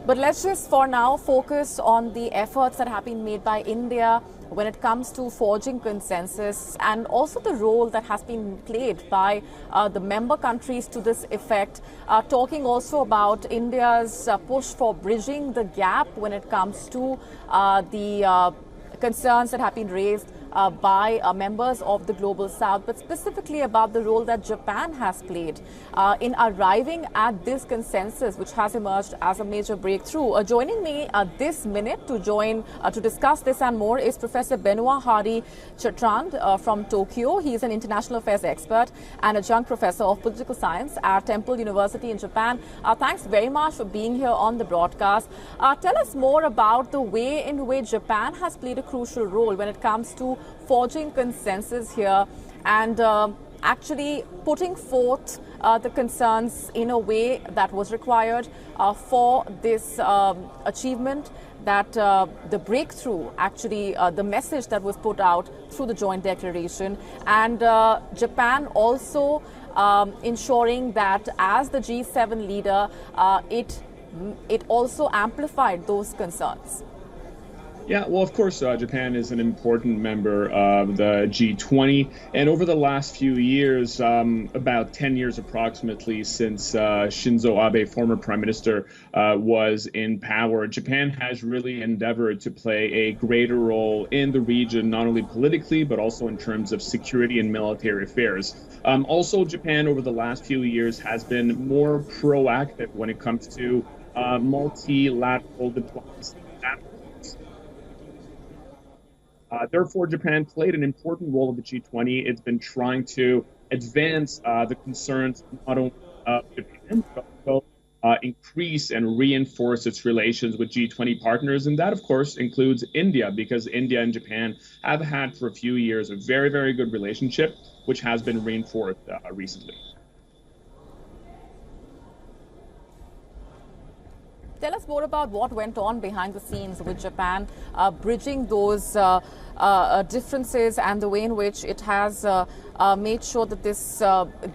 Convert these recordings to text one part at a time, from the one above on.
But let's just for now focus on the efforts that have been made by India when it comes to forging consensus, and also the role that has been played by the member countries to this effect, talking also about India's push for bridging the gap when it comes to the concerns that have been raised by members of the Global South, but specifically about the role that Japan has played in arriving at this consensus, which has emerged as a major breakthrough. Joining me this minute to discuss this and more is Professor Benoit Hari Chatrand from Tokyo. He is an international affairs expert and adjunct professor of political science at Temple University in Japan. Thanks very much for being here on the broadcast. Tell us more about the way in which Japan has played a crucial role when it comes to forging consensus here and actually putting forth the concerns in a way that was required for this achievement, that the breakthrough, actually the message that was put out through the joint declaration, and Japan also ensuring that as the G7 leader, it also amplified those concerns. Yeah, well, of course, Japan is an important member of the G20. And over the last few years, about 10 years approximately since Shinzo Abe, former prime minister, was in power, Japan has really endeavored to play a greater role in the region, not only politically, but also in terms of security and military affairs. Also, Japan over the last few years has been more proactive when it comes to multilateral diplomacy. Therefore, Japan played an important role in the G20. It's been trying to advance the concerns not only of Japan, but also increase and reinforce its relations with G20 partners. And that, of course, includes India, because India and Japan have had for a few years a very, very good relationship, which has been reinforced recently. Tell us more about what went on behind the scenes with Japan, bridging those differences and the way in which it has made sure that this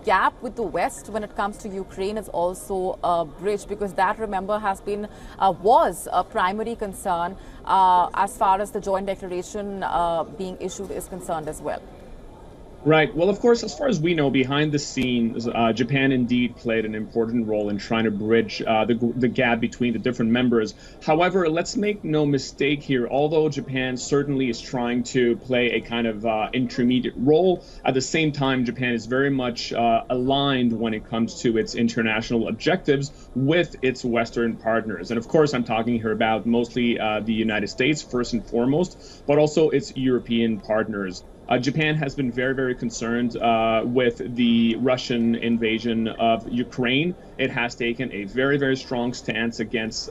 gap with the West when it comes to Ukraine is also bridged, because that, remember, has been was a primary concern as far as the joint declaration being issued is concerned as well. Right. Well, of course, as far as we know, behind the scenes, Japan indeed played an important role in trying to bridge the gap between the different members. However, let's make no mistake here. Although Japan certainly is trying to play a kind of intermediate role, at the same time, Japan is very much aligned when it comes to its international objectives with its Western partners. And of course, I'm talking here about mostly the United States, first and foremost, but also its European partners. Japan has been very, very concerned with the Russian invasion of Ukraine. It has taken a very, very strong stance against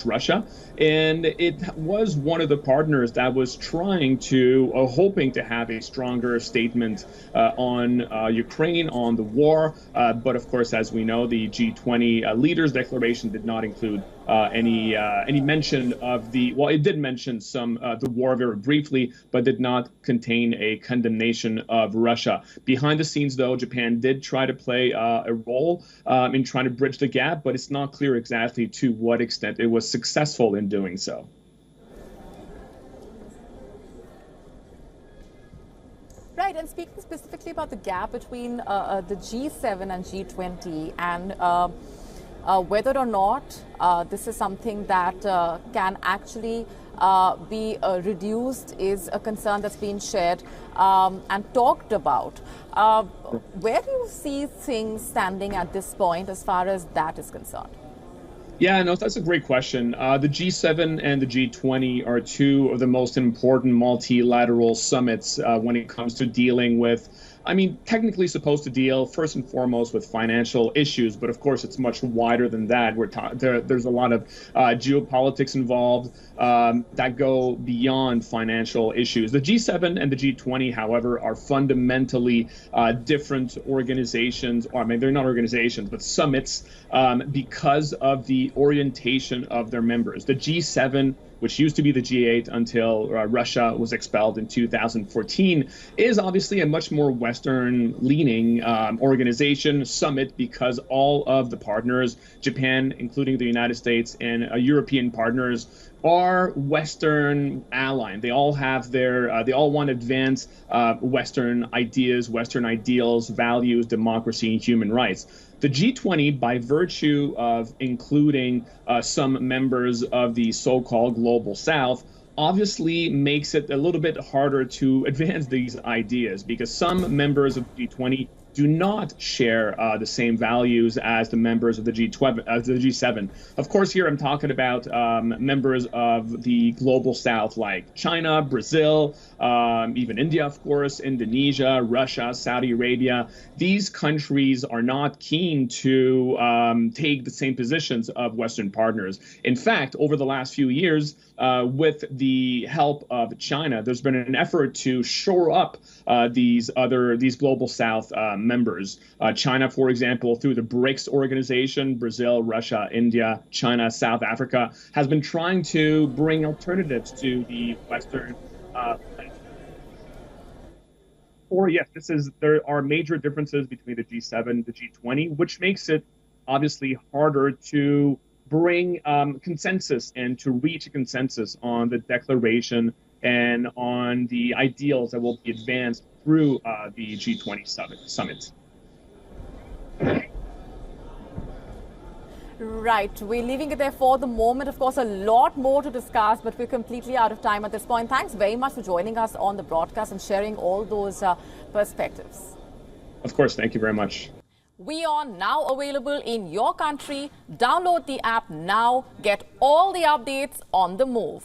Russia. And it was one of the partners that was trying to, hoping to have a stronger statement on Ukraine, on the war. But of course, as we know, the G20 leaders declaration did not include any mention of well, it did mention the war very briefly, but did not contain a condemnation of Russia. Behind the scenes, though, Japan did try to play a role in trying to bridge the gap, but it's not clear exactly to what extent it was successful in doing so. Right, and speaking specifically about the gap between the G7 and G20 and whether or not this is something that can actually be reduced is a concern that's been shared and talked about. Where do you see things standing at this point as far as that is concerned? Yeah, no, that's a great question. The G7 and the G20 are two of the most important multilateral summits when it comes to dealing with, technically supposed to deal first and foremost with financial issues, but of course it's much wider than that. There's a lot of geopolitics involved that go beyond financial issues. The G7 and the G20, however, are fundamentally different organizations, or they're not organizations, but summits because of the orientation of their members. The G7 which used to be the G8 until Russia was expelled in 2014, is obviously a much more Western-leaning organization, summit, because all of the partners, Japan, including the United States, and European partners, are Western aligned. They all have they all want to advance Western ideas, Western ideals, values, democracy, and human rights. The G20, by virtue of including some members of the so-called Global South, obviously makes it a little bit harder to advance these ideas, because some members of the G20 do not share the same values as the members of the G7. Of course, here I'm talking about members of the Global South, like China, Brazil, even India, of course, Indonesia, Russia, Saudi Arabia. These countries are not keen to take the same positions of Western partners. In fact, over the last few years, with the help of China, there's been an effort to shore up these Global South members. China, for example, through the BRICS organization, Brazil, Russia, India, China, South Africa, has been trying to bring alternatives to the Western. Or yes, there are major differences between the G7 and the G20, which makes it obviously harder to bring consensus and to reach a consensus on the declaration and on the ideals that will be advanced through the G20 summit. Right. We're leaving it there for the moment. Of course, a lot more to discuss, but we're completely out of time at this point. Thanks very much for joining us on the broadcast and sharing all those perspectives. Of course. Thank you very much. WION now available in your country. Download the app now. Get all the updates on the move.